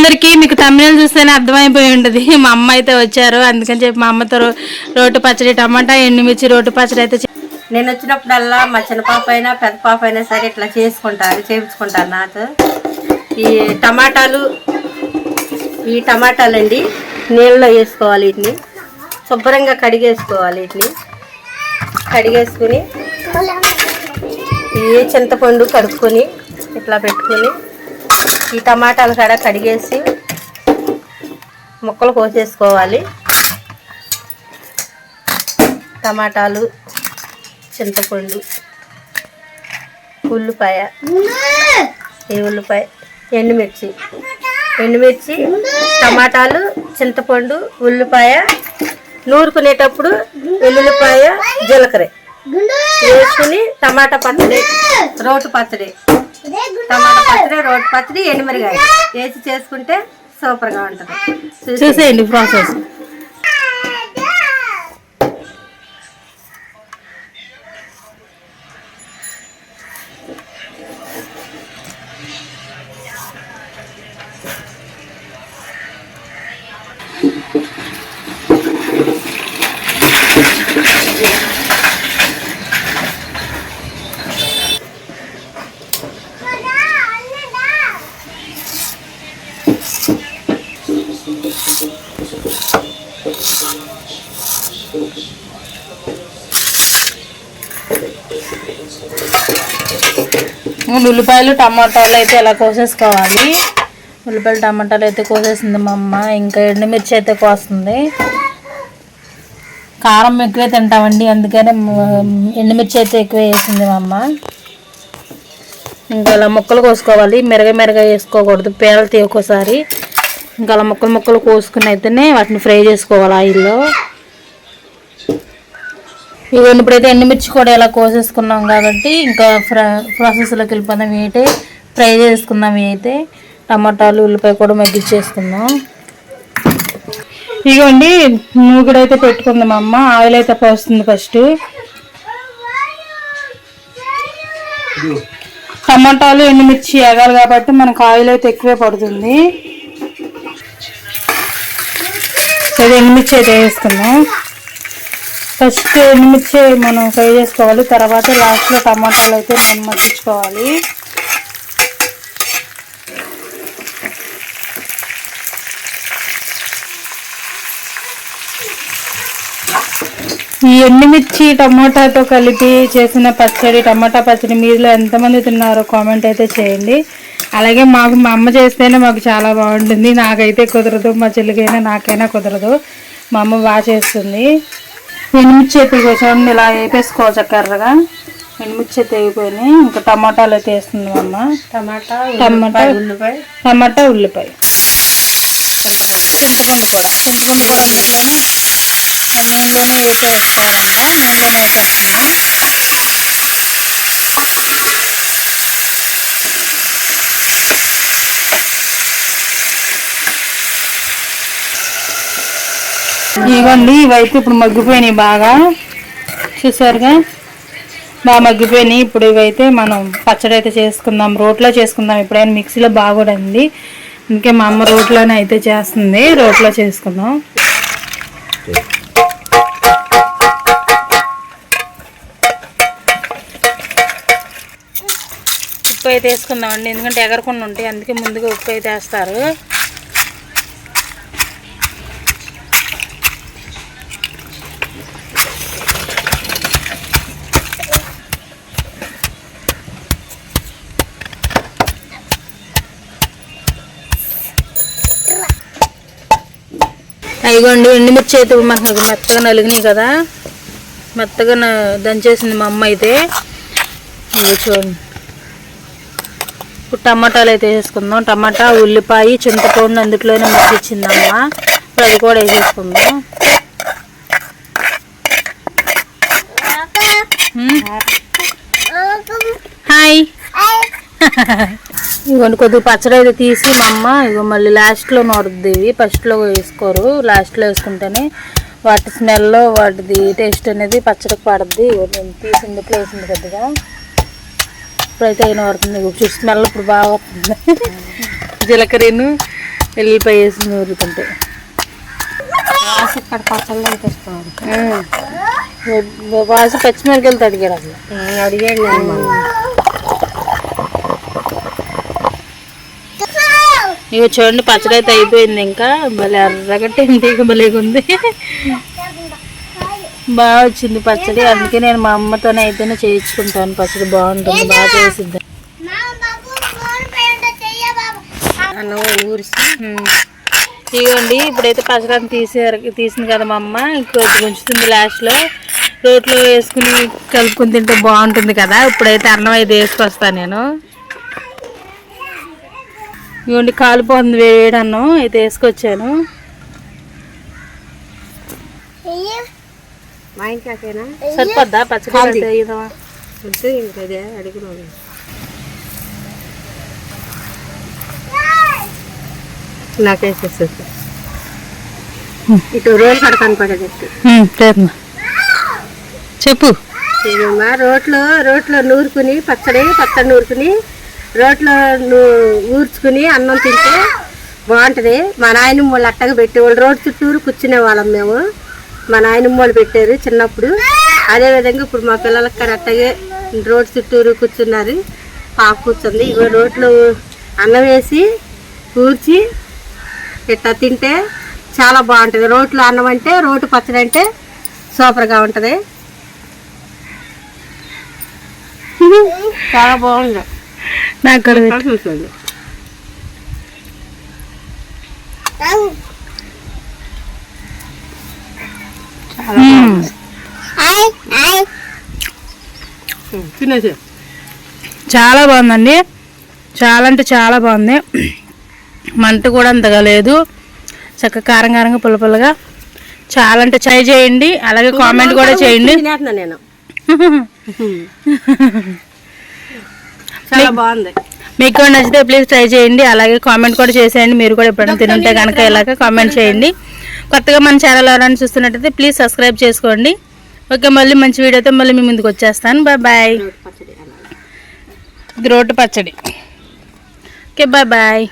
అందరికీ మీకు తమిళ చూస్తేనే అర్థమైపోయి ఉంటుంది. మా అమ్మ అయితే వచ్చారు, అందుకని చెప్పి మా అమ్మతో రోటి పచ్చడి, టమాటా, ఎండుమిర్చి రోటి పచ్చడి అయితే నేను వచ్చినప్పుడల్లా మా చిన్న పాప అయినా పెద్ద పాప అయినా సరే ఇట్లా చేయించుకుంటారు నాతో. ఈ టమాటాలు అండి నీళ్ళలో వేసుకోవాలి. వీటిని శుభ్రంగా కడిగేసుకోవాలి. కడిగేసుకుని ఈ చింతపండు కడుక్కొని ఇట్లా పెట్టుకొని ఈ టమాటాలు కూడా కడిగేసి ముక్కలు కోసేసుకోవాలి. టమాటాలు, చింతపండు, ఉల్లిపాయ, ఎండుమిర్చి, టమాటాలు, చింతపండు, ఉల్లిపాయ, నూరుకునేటప్పుడు వెల్లుల్లిపాయ, జీలకర్ర వేసుకుని టమాటా పచ్చడి, రోటి పచ్చడి, ఎండుమిరగాయ వేసి చేసుకుంటే సూపర్గా ఉంటుంది. చూసేయండి ప్రాసెస్. ఉల్లిపాయలు, టమాటాలు అయితే ఇలా కోసేసుకోవాలి. ఉల్లిపాయలు, టమాటాలు అయితే కోసేసింది మా అమ్మ. ఇంకా ఎండుమిర్చి అయితే కోస్తుంది. కారం ఎక్కువే తింటామండి, అందుకనే ఎండుమిర్చి అయితే ఎక్కువ వేసింది మా అమ్మ. ఇంకా అలా ముక్కలు కోసుకోవాలి, మెరగ వేసుకోకూడదు, పేలతాయి ఒక్కోసారి. ఇంకా అలా ముక్కలు కోసుకుని అయితేనే వాటిని ఫ్రై చేసుకోవాలి ఆయిల్లో. ఇవన్నీ ఇప్పుడైతే ఎండుమిర్చి కూడా ఇలా కోసేసుకున్నాం కాబట్టి ఇంకా ప్రాసెస్లోకి వెళ్ళిపోదాం. అయితే ఫ్రై చేసుకుందాం. అయితే టమాటాలు, ఉల్లిపాయ కూడా మగ్గిచ్చేసుకుందాం. ఇదిగోండి మూగుడైతే పెట్టుకుందాం అమ్మ. ఆయిల్ అయితే పోస్తుంది ఫస్ట్. టమాటాలు, ఎండుమిర్చి ఎగాలి కాబట్టి మనకు ఆయిల్ అయితే ఎక్కువే పడుతుంది. ఇది ఎండుమిర్చి అయితే వేసుకుందాం. ఫస్ట్ ఎండుమిర్చి మనం ఫ్రై చేసుకోవాలి, తర్వాత లాస్ట్లో టమాటాలు అయితే మనం మగ్గించుకోవాలి. ఈ ఎండుమిర్చి టమాటాతో కలిపి చేసిన పచ్చడి, టమాటా పచ్చడి మీలో ఎంతమంది తిన్నారో కామెంట్ అయితే చేయండి. అలాగే మా అమ్మ చేస్తేనే మాకు చాలా బాగుంటుంది. నాకైతే కుదరదు, మా చెల్లికైనా నాకైనా కుదరదు. మా అమ్మ బాగా చేస్తుంది. ఎండుమిర్చి అయితే చూడండి ఇలా వేపేసుకోవచ్చు కర్రగా. ఎండుమిర్చి అయితే అయిపోయినాయి. ఇంకా టమాటాలు అయితే వేస్తుంది మా అమ్మ. టమాటా, ఉల్లిపాయ, చింతపండు కూడా నూనెలోనే వేసేసుకోవాలంట. నూనెలోనే వేసేస్తున్నాం. ఇవ్వండి ఇవైతే ఇప్పుడు మగ్గిపోయినాయి బాగా. చూసారుగా బాగా మగ్గిపోయినాయి. ఇప్పుడు ఇవైతే మనం పచ్చడి అయితే చేసుకుందాం. రోట్లో చేసుకుందాం. ఇప్పుడైనా మిక్సీలో బాగుంది, ఇంకే మా అమ్మ రోట్లోనే అయితే చేస్తుంది. రోట్లో చేసుకుందాం. ఉప్పు అయితే వేసుకుందామండి, ఎందుకంటే ఎగరకుండా ఉంటాయి, అందుకే ముందుగా ఉప్పు అయితే వేస్తారు. ఇదిగోండి ఎండుమిర్చి అయితే మనకు మెత్తగా నలిగినాయి కదా, మెత్తగా దంచేసింది మా అమ్మ అయితే. చూడండి. ఇప్పుడు టమాటాలు అయితే వేసుకుందాం. టమాటా, ఉల్లిపాయ, చింతపండు అందులోనే మగ్గిచ్చింది అమ్మ. ఇప్పుడు అది కూడా వేసేసుకుందాం. హాయ్. ఇవ్వండి కొద్దిగా పచ్చడి అయితే తీసి మా అమ్మ ఇగో మళ్ళీ లాస్ట్లో నోడుద్ది. ఇవి ఫస్ట్లో వేసుకోరు, లాస్ట్లో వేసుకుంటేనే వాటి స్మెల్లో వాటిది టేస్ట్ అనేది పచ్చడికి పడుద్ది. నేను తీసింది ఇట్లా వేసింది కొద్దిగా. ఇప్పుడైతే అయిన పడుతుంది. స్మెల్ ఇప్పుడు బాగా వస్తుంది. జీలకర్రను ఎల్లిపాయ వేసి నూరుతుంటే ఇక్కడ పచ్చళ్ళు తెచ్చుకోవాలి. వాసి పచ్చిమిరకాయలు అడిగాడు అసలు. అడిగాడు నేను. ఇక చూడండి పచ్చడి అయితే అయిపోయింది. ఇంకా భలే ఎర్రగట్టింది, ఇక భలేగుంది. బాగా వచ్చింది పచ్చడి. అందుకే నేను మా అమ్మతోనే అయితేనే చేయించుకుంటాను. పచ్చడి బాగుంటుంది, బాగా చేసిద్ది. అన్నం ఊరిసి ఇదిగోండి ఇప్పుడైతే పచ్చడి తీసింది కదా మా అమ్మ. ఇంకొద్ది ఉంచుతుంది లాస్ట్లో. రోట్లో వేసుకుని కలుపుకుని తింటే బాగుంటుంది కదా. ఇప్పుడైతే అన్నం అయితే వేసుకొస్తాను నేను. ఇదిగోండి కాలిపోతుంది వేడి అన్నం అయితే వేసుకొచ్చాను. మా ఇంటికేనా సరిపోద్దా పచ్చడి? ఇంకదే అడుగులో నాకేసేసి ఇటు రోడ్లు కడతాను పడేది. చెప్పు. ఇదమ్మా రోట్లో నూరుకుని పచ్చడి నూరుకుని రోట్లో ఊర్చుకుని అన్నం తింటే బాగుంటుంది. మా నాయనమ్మ వాళ్ళు అట్టగా పెట్టేవాళ్ళు. రోడ్డు చుట్టూరు కూర్చునే వాళ్ళం మేము. మా నాయనమ్మ వాళ్ళు పెట్టారు చిన్నప్పుడు. అదేవిధంగా ఇప్పుడు మా పిల్లలకి అట్టగే రోడ్డు చుట్టూరు కూర్చున్నారు. పాప కూర్చుంది. ఇగో రోట్లో అన్నం వేసి కూర్చి ఇట్లా తింటే చాలా బాగుంటుంది. రోట్లో అన్నం అంటే రోటు పచ్చడి అంటే సూపర్గా ఉంటుంది. చాలా బాగుంది. నాకు కూడా చూసుకోండి. తినేసి చాలా బాగుందండి. చాలా అంటే చాలా బాగుంది. మంట కూడా అంతగా లేదు. చక్కగా కారం కారంగా పుల్ల పుల్లగా చాలా అంటే ట్రై చేయండి. అలాగే కామెంట్ కూడా చేయండి. నేను చాలా బాగుంది. మీకు కూడా నచ్చితే ప్లీజ్ ట్రై చేయండి. అలాగే కామెంట్ కూడా చేసేయండి. మీరు కూడా ఎప్పుడైనా తినుంటే కనుక ఇలాగ కామెంట్ చేయండి. కొత్తగా మన ఛానల్ ఎవరైనా చూస్తున్నట్టయితే ప్లీజ్ సబ్స్క్రైబ్ చేసుకోండి. ఓకే, మళ్ళీ మంచి వీడియోతో మళ్ళీ మీ ముందుకు వచ్చేస్తాను. Bye bye. ఇది రోడ్డు పచ్చడి. Okay, bye bye.